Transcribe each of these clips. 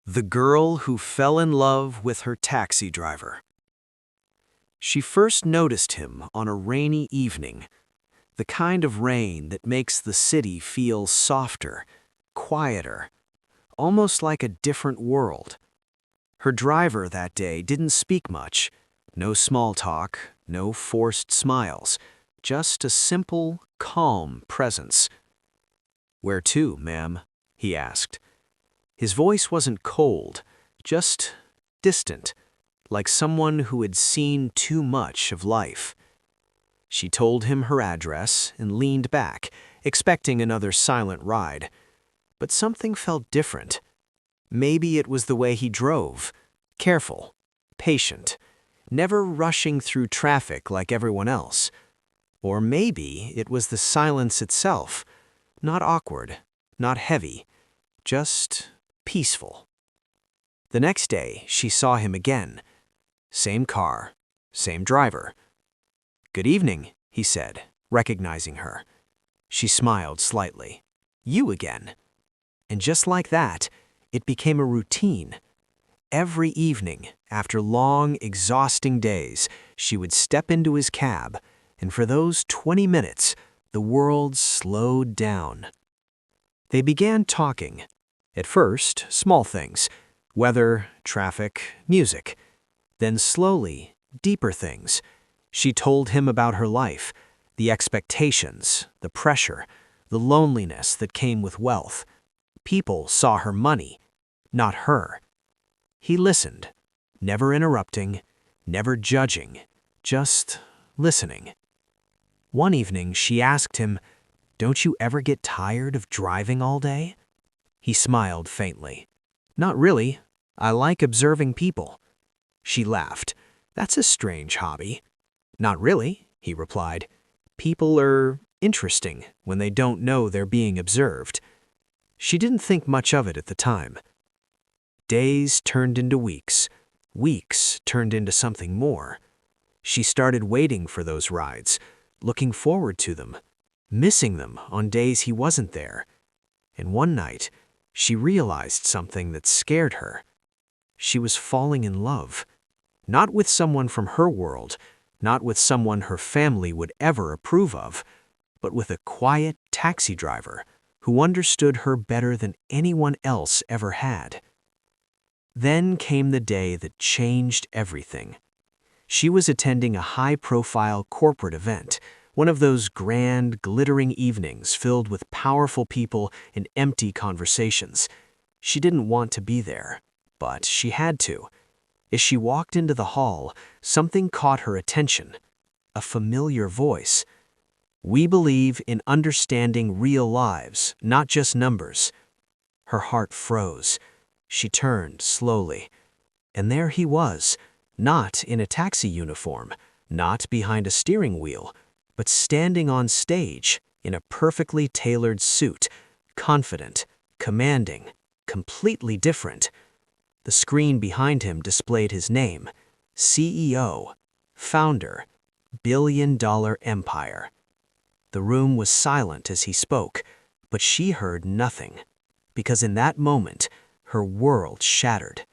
The girl who fell in love with her taxi driver. She first noticed him on a rainy evening, the kind of rain that makes the city feel softer, quieter, almost like a different world. Her driver that day didn't speak much, no small talk, no forced smiles, just a simple, calm presence. "Where to, ma'am?" he asked. His voice wasn't cold, just distant, like someone who had seen too much of life. She told him her address and leaned back, expecting another silent ride. But something felt different. Maybe it was the way he drove, careful, patient, never rushing through traffic like everyone else. Or maybe it was the silence itself, not awkward, not heavy, just peaceful. The next day, she saw him again. Same car, same driver. "Good evening," he said, recognizing her. She smiled slightly. "You again." And just like that, it became a routine. Every evening, after long, exhausting days, she would step into his cab, and for those 20 minutes, the world slowed down. They began talking. At first, small things, weather, traffic, music. Then slowly, deeper things. She told him about her life, the expectations, the pressure, the loneliness that came with wealth. People saw her money, not her. He listened, never interrupting, never judging, just listening. One evening, she asked him, "Don't you ever get tired of driving all day?" He smiled faintly. "Not really. I like observing people." She laughed. "That's a strange hobby." "Not really," he replied. "People are interesting when they don't know they're being observed." She didn't think much of it at the time. Days turned into weeks. Weeks turned into something more. She started waiting for those rides, looking forward to them, missing them on days he wasn't there. And one night, she realized something that scared her. She was falling in love. Not with someone from her world, not with someone her family would ever approve of, but with a quiet taxi driver who understood her better than anyone else ever had. Then came the day that changed everything. She was attending a high-profile corporate event, one of those grand, glittering evenings filled with powerful people and empty conversations. She didn't want to be there, but she had to. As she walked into the hall, something caught her attention. A familiar voice. "We believe in understanding real lives, not just numbers." Her heart froze. She turned slowly. And there he was, not in a taxi uniform, not behind a steering wheel, but standing on stage in a perfectly tailored suit, confident, commanding, completely different. The screen behind him displayed his name, CEO, founder, billion-dollar empire. The room was silent as he spoke, but she heard nothing, because in that moment, her world shattered.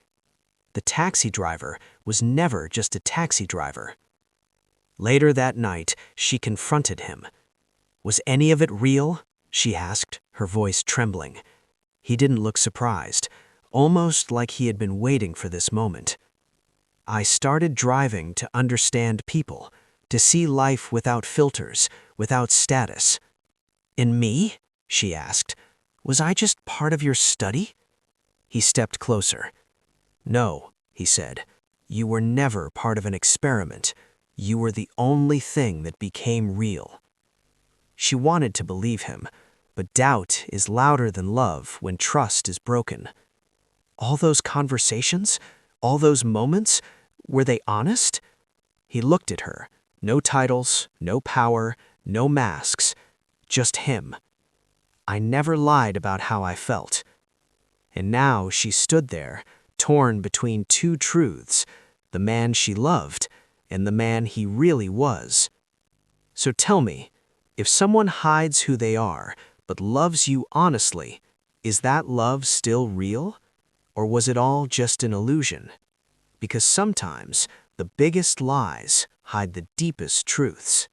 The taxi driver was never just a taxi driver. Later that night, she confronted him. "Was any of it real?" she asked, her voice trembling. He didn't look surprised, almost like he had been waiting for this moment. "I started driving to understand people, to see life without filters, without status." "And me?" she asked. "Was I just part of your study?" He stepped closer. "No," he said. "You were never part of an experiment. You were the only thing that became real." She wanted to believe him, but doubt is louder than love when trust is broken. All those conversations, all those moments, were they honest? He looked at her. No titles, no power, no masks, just him. "I never lied about how I felt." And now she stood there, torn between two truths, the man she loved and the man he really was. "So tell me, if someone hides who they are but loves you honestly, is that love still real? Or was it all just an illusion? Because sometimes the biggest lies hide the deepest truths.